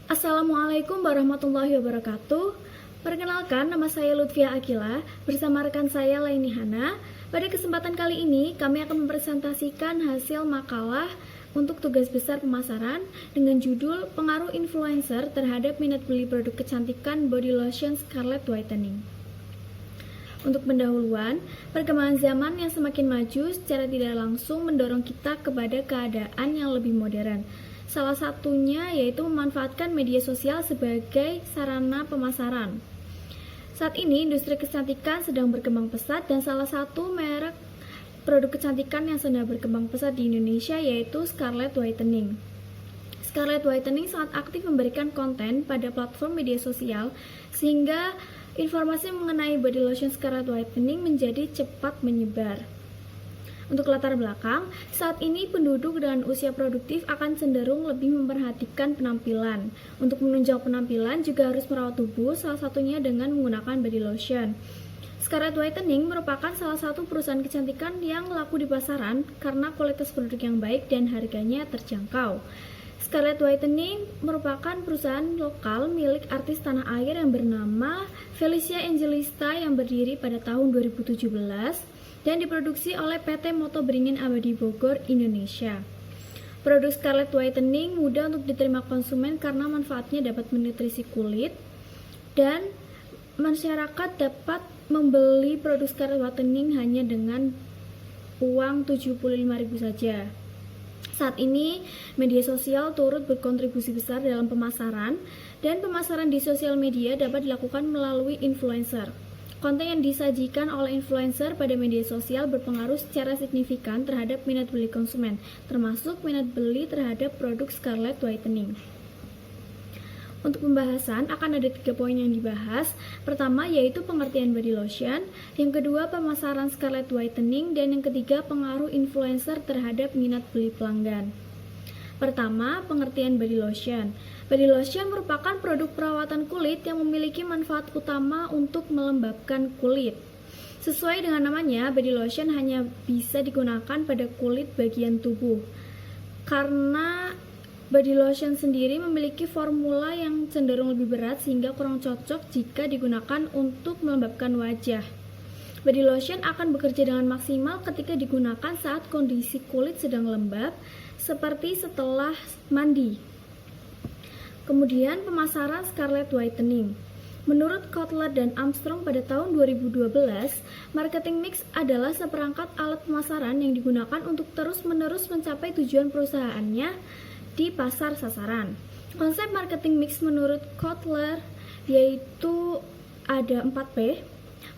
Assalamualaikum warahmatullahi wabarakatuh. Perkenalkan, nama saya Lutfia Akila bersama rekan saya Laini Hana. Pada kesempatan kali ini, kami akan mempresentasikan hasil makalah untuk tugas besar pemasaran dengan judul Pengaruh Influencer Terhadap Minat Beli Produk Kecantikan Body Lotion Scarlett Whitening. Untuk pendahuluan, perkembangan zaman yang semakin maju secara tidak langsung mendorong kita kepada keadaan yang lebih modern. Salah satunya yaitu memanfaatkan media sosial sebagai sarana pemasaran. Saat ini, industri kecantikan sedang berkembang pesat dan salah satu merek produk kecantikan yang sedang berkembang pesat di Indonesia yaitu Scarlett Whitening. Scarlett Whitening sangat aktif memberikan konten pada platform media sosial sehingga informasi mengenai body lotion Scarlett Whitening menjadi cepat menyebar. Untuk latar belakang, saat ini penduduk dengan usia produktif akan cenderung lebih memperhatikan penampilan. Untuk menunjang penampilan juga harus merawat tubuh, salah satunya dengan menggunakan body lotion. Scarlett Whitening merupakan salah satu perusahaan kecantikan yang laku di pasaran karena kualitas produk yang baik dan harganya terjangkau. Scarlett Whitening merupakan perusahaan lokal milik artis tanah air yang bernama Felicia Angelista yang berdiri pada tahun 2017 dan diproduksi oleh PT Moto Beringin Abadi Bogor, Indonesia. Produk Scarlett Whitening mudah untuk diterima konsumen karena manfaatnya dapat menutrisi kulit dan masyarakat dapat membeli produk Scarlett Whitening hanya dengan uang 75.000 saja. Saat ini, media sosial turut berkontribusi besar dalam pemasaran dan pemasaran di sosial media dapat dilakukan melalui influencer. Konten yang disajikan oleh influencer pada media sosial berpengaruh secara signifikan terhadap minat beli konsumen, termasuk minat beli terhadap produk Scarlett Whitening. Untuk pembahasan akan ada 3 poin yang dibahas. Pertama yaitu pengertian body lotion, yang kedua pemasaran Scarlett Whitening, dan yang ketiga pengaruh influencer terhadap minat beli pelanggan. Pertama, pengertian body lotion. Body lotion merupakan produk perawatan kulit yang memiliki manfaat utama untuk melembabkan kulit. Sesuai dengan namanya, body lotion hanya bisa digunakan pada kulit bagian tubuh. Karena body lotion sendiri memiliki formula yang cenderung lebih berat sehingga kurang cocok jika digunakan untuk melembabkan wajah. Body lotion akan bekerja dengan maksimal ketika digunakan saat kondisi kulit sedang lembab, seperti setelah mandi. Kemudian pemasaran Scarlett Whitening. Menurut Kotler dan Armstrong pada tahun 2012, marketing mix adalah seperangkat alat pemasaran yang digunakan untuk terus-menerus mencapai tujuan perusahaannya di pasar sasaran. Konsep marketing mix menurut Kotler yaitu ada 4P.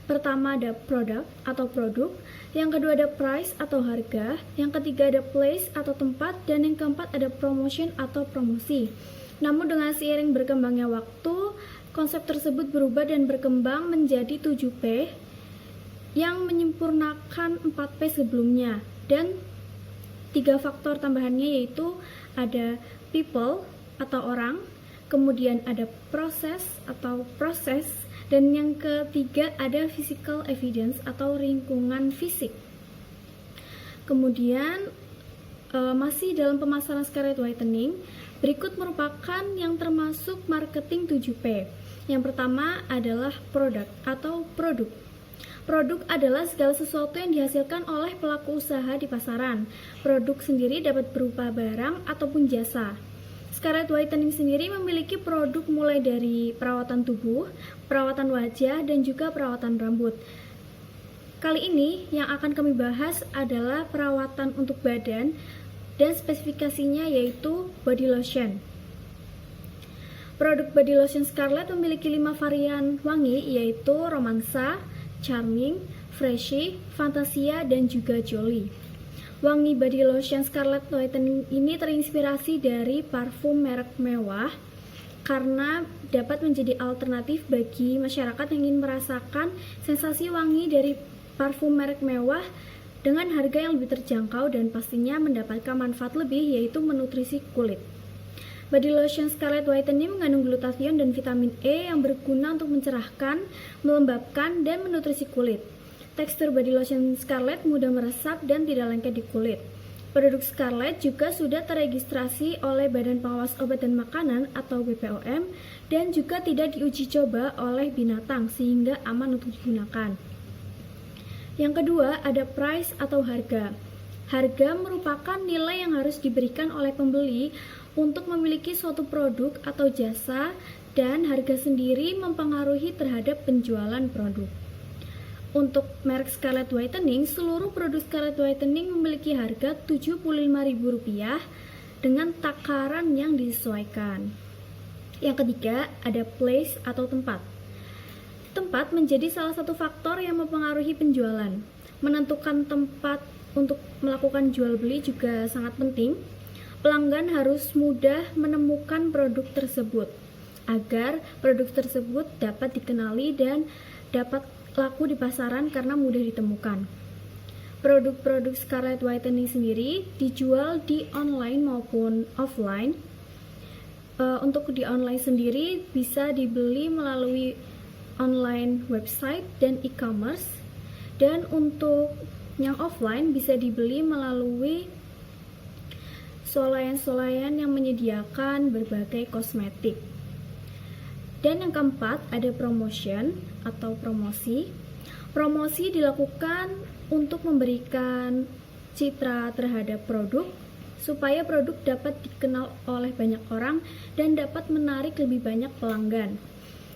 Pertama ada product atau produk, yang kedua ada price atau harga, yang ketiga ada place atau tempat, dan yang keempat ada promotion atau promosi. Namun dengan seiring berkembangnya waktu, konsep tersebut berubah dan berkembang menjadi 7P yang menyempurnakan 4P sebelumnya, dan 3 faktor tambahannya yaitu ada people atau orang, kemudian ada proses atau proses, dan yang ketiga ada physical evidence atau lingkungan fisik. Kemudian masih dalam pemasaran Scarlett Whitening, berikut merupakan yang termasuk marketing 7P. Yang pertama adalah produk atau produk. Produk adalah segala sesuatu yang dihasilkan oleh pelaku usaha di pasaran. Produk sendiri dapat berupa barang ataupun jasa. Scarlett Whitening sendiri memiliki produk mulai dari perawatan tubuh, perawatan wajah, dan juga perawatan rambut. Kali ini yang akan kami bahas adalah perawatan untuk badan dan spesifikasinya yaitu body lotion. Produk body lotion Scarlett memiliki 5 varian wangi yaitu romansa, charming, freshy, fantasia, dan juga jolly. Wangi body lotion Scarlett Whitening ini terinspirasi dari parfum merek mewah karena dapat menjadi alternatif bagi masyarakat yang ingin merasakan sensasi wangi dari parfum merek mewah dengan harga yang lebih terjangkau dan pastinya mendapatkan manfaat lebih yaitu menutrisi kulit. Body lotion Scarlett Whitening mengandung glutathione dan vitamin E yang berguna untuk mencerahkan, melembabkan, dan menutrisi kulit. Tekstur body lotion Scarlett mudah meresap dan tidak lengket di kulit. Produk Scarlett juga sudah terregistrasi oleh Badan Pengawas Obat dan Makanan atau BPOM dan juga tidak diuji coba oleh binatang sehingga aman untuk digunakan. Yang kedua, ada price atau harga. Harga merupakan nilai yang harus diberikan oleh pembeli untuk memiliki suatu produk atau jasa, dan harga sendiri mempengaruhi terhadap penjualan produk. Untuk merek Scarlett Whitening, seluruh produk Scarlett Whitening memiliki harga Rp75.000 dengan takaran yang disesuaikan. Yang ketiga, ada place atau tempat. Tempat menjadi salah satu faktor yang mempengaruhi penjualan. Menentukan tempat untuk melakukan jual beli juga sangat penting. Pelanggan harus mudah menemukan produk tersebut agar produk tersebut dapat dikenali dan dapat laku di pasaran karena mudah ditemukan. Produk-produk Scarlett Whitening sendiri dijual di online maupun offline. Untuk di online sendiri bisa dibeli melalui online website dan e-commerce, dan untuk yang offline bisa dibeli melalui swalayan-swalayan yang menyediakan berbagai kosmetik. Dan yang keempat, ada promotion atau promosi. Promosi dilakukan untuk memberikan citra terhadap produk supaya produk dapat dikenal oleh banyak orang dan dapat menarik lebih banyak pelanggan.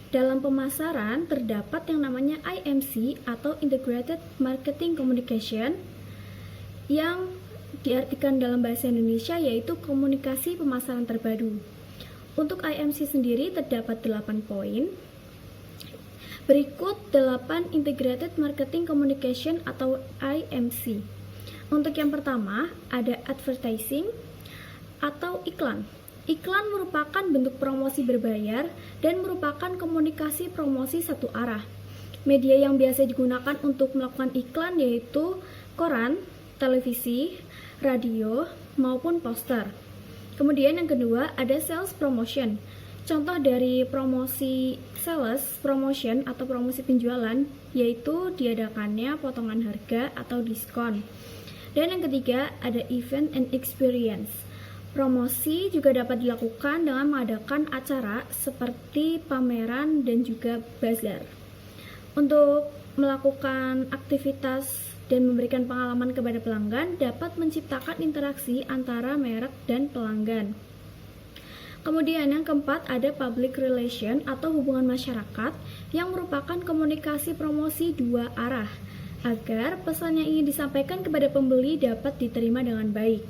Dalam pemasaran terdapat yang namanya IMC atau Integrated Marketing Communication yang diartikan dalam bahasa Indonesia yaitu komunikasi pemasaran terpadu. Untuk IMC sendiri terdapat 8 poin. Berikut 8 Integrated Marketing Communication atau IMC. Untuk yang pertama, ada advertising atau iklan. Iklan merupakan bentuk promosi berbayar dan merupakan komunikasi promosi satu arah. Media yang biasa digunakan untuk melakukan iklan yaitu koran, televisi, radio, maupun poster. Kemudian yang kedua ada sales promotion. Contoh dari promosi sales promotion atau promosi penjualan yaitu diadakannya potongan harga atau diskon. Dan yang ketiga ada event and experience. Promosi juga dapat dilakukan dengan mengadakan acara seperti pameran dan juga bazar. Untuk melakukan aktivitas dan memberikan pengalaman kepada pelanggan dapat menciptakan interaksi antara merek dan pelanggan. Kemudian yang keempat ada public relation atau hubungan masyarakat yang merupakan komunikasi promosi dua arah agar pesan yang ingin disampaikan kepada pembeli dapat diterima dengan baik.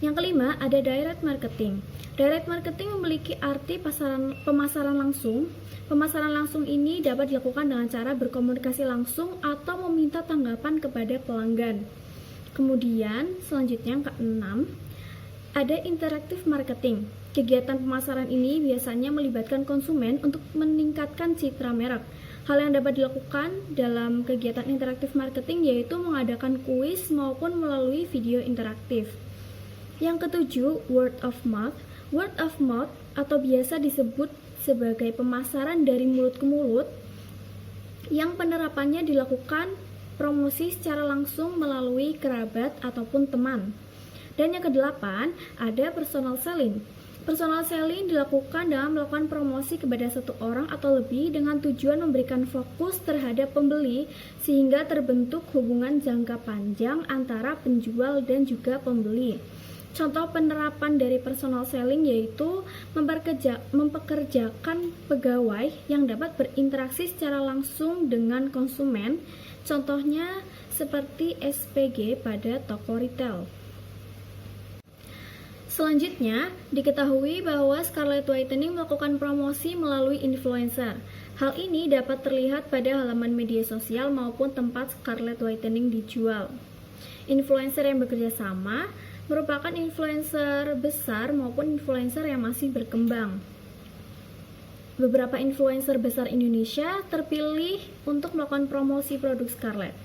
Yang kelima ada direct marketing. Direct marketing memiliki arti pemasaran langsung. Pemasaran langsung ini dapat dilakukan dengan cara berkomunikasi langsung atau meminta tanggapan kepada pelanggan. Kemudian selanjutnya yang keenam ada interactive marketing. Kegiatan pemasaran ini biasanya melibatkan konsumen untuk meningkatkan citra merek. Hal yang dapat dilakukan dalam kegiatan interactive marketing yaitu mengadakan kuis maupun melalui video interaktif. Yang ketujuh, word of mouth. Word of mouth atau biasa disebut sebagai pemasaran dari mulut ke mulut yang penerapannya dilakukan promosi secara langsung melalui kerabat ataupun teman. Dan yang kedelapan, ada personal selling. Personal selling dilakukan dalam melakukan promosi kepada satu orang atau lebih dengan tujuan memberikan fokus terhadap pembeli sehingga terbentuk hubungan jangka panjang antara penjual dan juga pembeli. Contoh penerapan dari personal selling yaitu mempekerjakan pegawai yang dapat berinteraksi secara langsung dengan konsumen. Contohnya seperti SPG pada toko retail. Selanjutnya, diketahui bahwa Scarlett Whitening melakukan promosi melalui influencer. Hal ini dapat terlihat pada halaman media sosial maupun tempat Scarlett Whitening dijual. Influencer yang bekerja sama merupakan influencer besar maupun influencer yang masih berkembang. Beberapa influencer besar Indonesia terpilih untuk melakukan promosi produk Scarlett.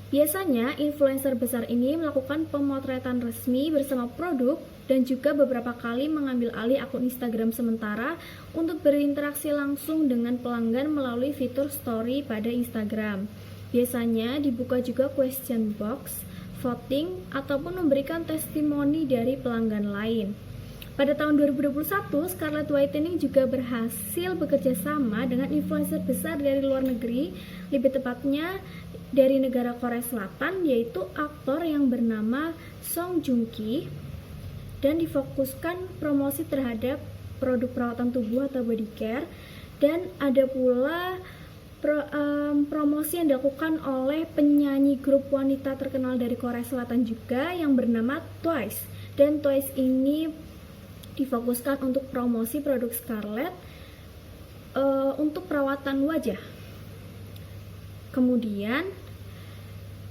Biasanya, influencer besar ini melakukan pemotretan resmi bersama produk dan juga beberapa kali mengambil alih akun Instagram sementara untuk berinteraksi langsung dengan pelanggan melalui fitur story pada Instagram. Biasanya dibuka juga question box, voting, ataupun memberikan testimoni dari pelanggan lain. Pada tahun 2021, Scarlett Whitening juga berhasil bekerja sama dengan influencer besar dari luar negeri, lebih tepatnya dari negara Korea Selatan, yaitu aktor yang bernama Song Joong Ki, dan difokuskan promosi terhadap produk perawatan tubuh atau body care, dan ada pula promosi yang dilakukan oleh penyanyi grup wanita terkenal dari Korea Selatan juga yang bernama Twice, dan Twice ini difokuskan untuk promosi produk Scarlett untuk perawatan wajah. Kemudian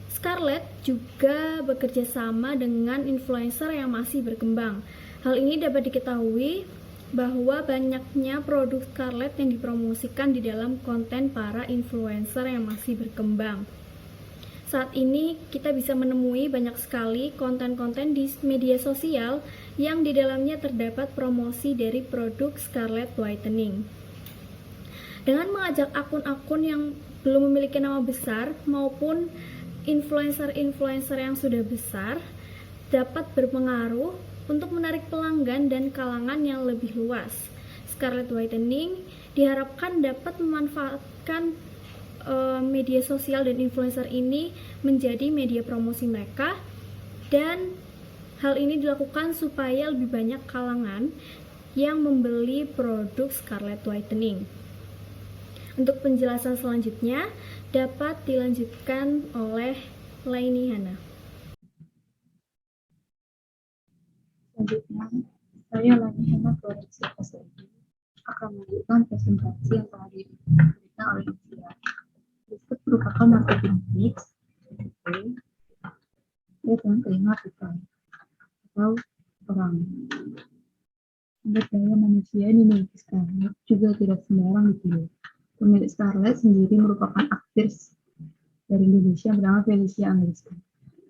Scarlett juga bekerja sama dengan influencer yang masih berkembang. Hal ini dapat diketahui bahwa banyaknya produk Scarlett yang dipromosikan di dalam konten para influencer yang masih berkembang. Saat ini kita bisa menemui banyak sekali konten-konten di media sosial yang di dalamnya terdapat promosi dari produk Scarlett Whitening. Dengan mengajak akun-akun yang belum memiliki nama besar maupun influencer-influencer yang sudah besar dapat berpengaruh untuk menarik pelanggan dan kalangan yang lebih luas. Scarlett Whitening diharapkan dapat memanfaatkan media sosial dan influencer ini menjadi media promosi mereka, dan hal ini dilakukan supaya lebih banyak kalangan yang membeli produk Scarlett Whitening. Untuk penjelasan selanjutnya dapat dilanjutkan oleh Laini Hana. Selanjutnya, saya Laini Hana Florensi SLB akan melanjutkan presentasi yang telah diberikan oleh Lucia. Berikut merupakan marketing tips dengan terima people atau orang. Sumber daya manusia yang dimiliki Scarlett juga tidak sembarang dipilih. Pemilik Scarlett sendiri merupakan aktris dari Indonesia bernama Felicia Angeliska.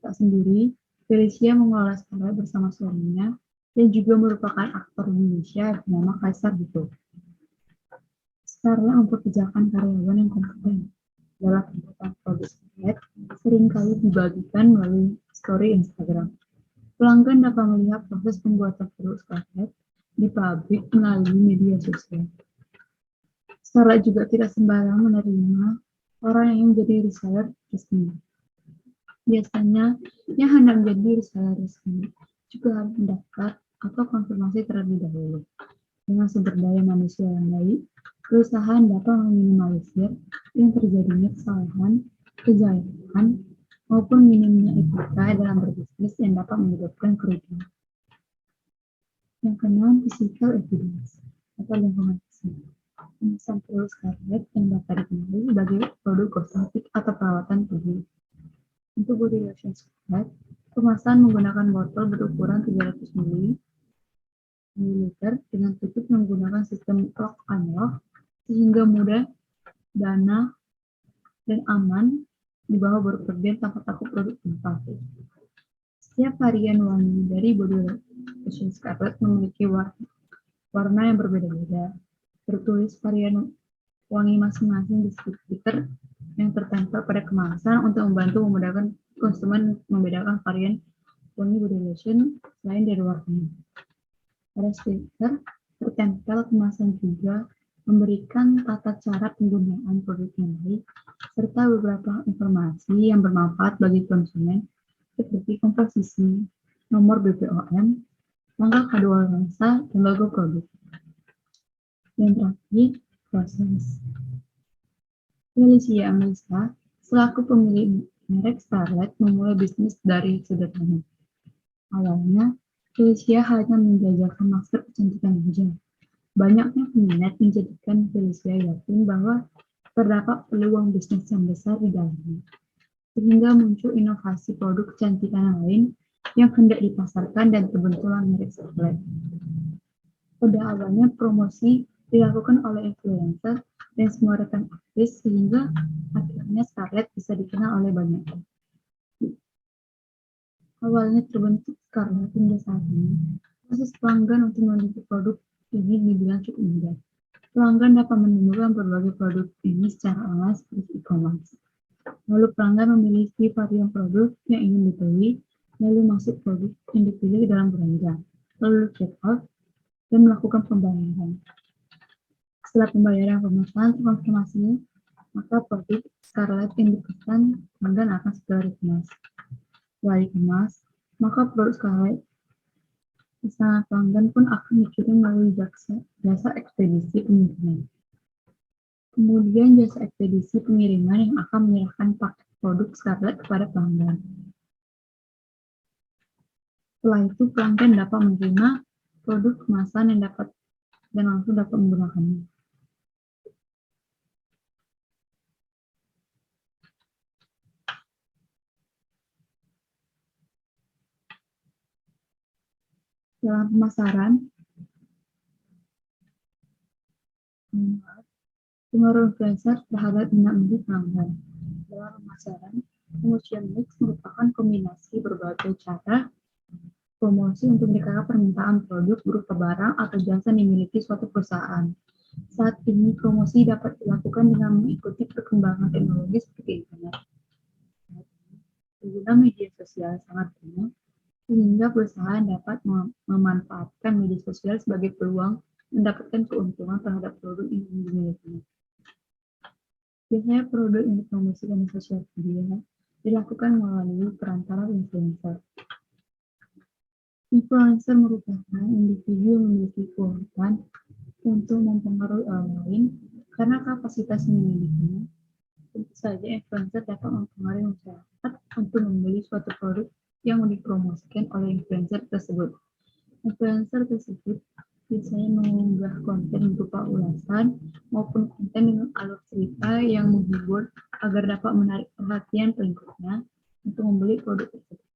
Tak sendiri, Felicia mengelola Scarlett bersama suaminya yang juga merupakan aktor Indonesia bernama Kaisar Dito. Scarlett mempekerjakan karyawan yang kompeten. Dalam pembuatan produk Scarlett seringkali dibagikan melalui story Instagram. Pelanggan dapat melihat proses pembuatan produk Scarlett di pabrik melalui media sosial. Scarlett juga tidak sembarang menerima orang yang menjadi reseller resmi. Biasanya, yang hendak menjadi reseller resmi juga harus mendaftar atau konfirmasi terlebih dahulu. Dengan sumber daya manusia yang baik, perusahaan dapat meminimalisir yang terjadinya kesalahan, kejahatan, maupun minimnya etika dalam berbisnis yang dapat menyebabkan kerugian. Yang keenam, physical evidence atau lingkungan fisik. Kemasan produk Scarlett yang dapat dikenali sebagai produk kosmetik atau perawatan tubuh. Untuk body lotion Scarlett, kemasan menggunakan botol berukuran 300 ml dengan tutup menggunakan sistem lock and lock sehingga mudah, dana, dan aman dibawa berpergian tanpa takut produk tumpah. Setiap varian wangi dari body lotion Scarlett memiliki warna yang berbeda-beda. Tertulis varian wangi masing-masing di stiker yang tertempel pada kemasan untuk memudahkan konsumen membedakan varian wangi body lotion selain dari warnanya. Pada stiker tertempel kemasan juga memberikan tata cara penggunaan produk yang baik serta beberapa informasi yang bermanfaat bagi konsumen seperti komposisi, nomor BPOM, tanggal kadaluarsa, dan logo produk. Yang terakhir, proses. Felicia Angeliska, selaku pemilik merek Scarlett, memulai bisnis dari sederhana. Awalnya, Felicia hanya menjajakan masker kecantikan saja. Banyaknya peminat menjadikan Felicia yakin bahwa terdapat peluang bisnis yang besar di dalamnya. Sehingga muncul inovasi produk kecantikan lain yang hendak dipasarkan dan terbentuklah merek Scarlett. Pada awalnya promosi dilakukan oleh influencer dan semua rekan artis sehingga akhirnya Scarlett bisa dikenal oleh banyak orang. Awalnya terbentuk Scarlett hingga saat ini, proses pelanggan untuk membeli produk ini dibilang cukup mudah. Pelanggan dapat menemukan berbagai produk ini secara online seperti e-commerce. Lalu pelanggan memiliki varian produk yang ingin dibeli, lalu masuk produk yang dipilih ke dalam keranjang, lalu check out, dan melakukan pembayaran. Setelah pembayaran pemesan terkonfirmasi, maka produk Scarlett yang dipesan pelanggan akan segera dikemas. Setelah dikemas, maka produk Scarlett pesanan pelanggan pun akan dikirim melalui jasa ekspedisi pengiriman. Kemudian jasa ekspedisi pengiriman yang akan menyerahkan paket produk Scarlett kepada pelanggan. Setelah itu pelanggan dapat menerima produk kemasan yang dapat dan langsung dapat menggunakannya. Dalam pemasaran, pengaruh influencer terhadap minat beli pelanggan. Dalam pemasaran, promotion mix merupakan kombinasi berbagai cara promosi untuk meningkatkan permintaan produk berupa barang atau jasa yang dimiliki suatu perusahaan. Saat ini, promosi dapat dilakukan dengan mengikuti perkembangan teknologi seperti internet. Pengguna media sosial sangat banyak, sehingga perusahaan dapat memanfaatkan media sosial sebagai peluang mendapatkan keuntungan terhadap produk yang dimilikinya. Biasanya produk yang dipromosikan di sosial media dilakukan melalui perantara influencer. Influencer merupakan individu yang memiliki kekuatan untuk mempengaruhi orang lain karena kapasitas yang dimilikinya. Tentu saja influencer dapat mempengaruhi masyarakat untuk membeli suatu produk yang dipromosikan oleh influencer tersebut. Influencer tersebut biasanya mengunggah konten berupa ulasan maupun konten dengan alur cerita yang menghibur agar dapat menarik perhatian pengikutnya untuk membeli produk tersebut.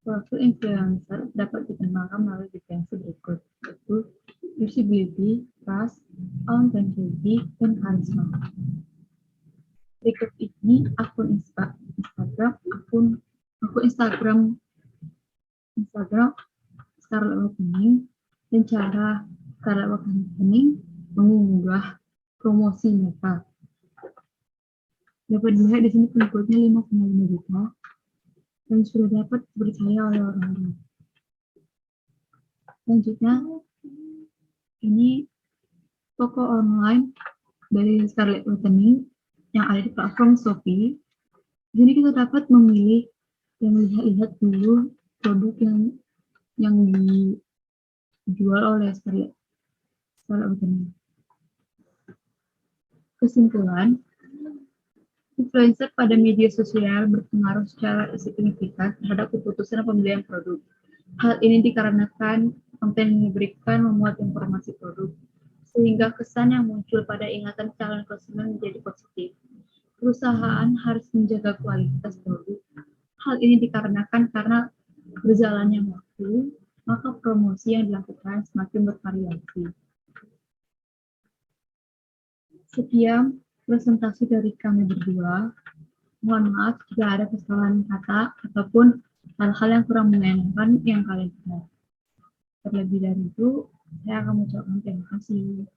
Profil influencer dapat dikenalkan melalui definisi berikut, yaitu usability, trust, authenticity, dan charisma. Berikut ini akun Instagram Scarlett Opening dan cara Scarlett Opening mengunggah promosi mereka. Dapat dilihat di sini pengikutnya 5,5 juta dan sudah dapat dipercaya oleh orang-orang. Selanjutnya, ini toko online dari Scarlett Opening yang ada di platform Shopee. Di sini kita dapat memilih dan melihat dulu produk yang dijual oleh Scarlett Opening. Kesimpulan, influencer pada media sosial berpengaruh secara signifikan terhadap keputusan pembelian produk. Hal ini dikarenakan konten yang diberikan memuat informasi produk, sehingga kesan yang muncul pada ingatan calon konsumen menjadi positif. Perusahaan harus menjaga kualitas produk. Hal ini dikarenakan karena berjalannya waktu, maka promosi yang dilakukan semakin bervariasi. Sekian presentasi dari kami berdua. Mohon maaf jika ada kesalahan kata ataupun hal-hal yang kurang mengenakan yang kalian dengar. Terlebih dari itu, saya akan mengucapkan terima kasih.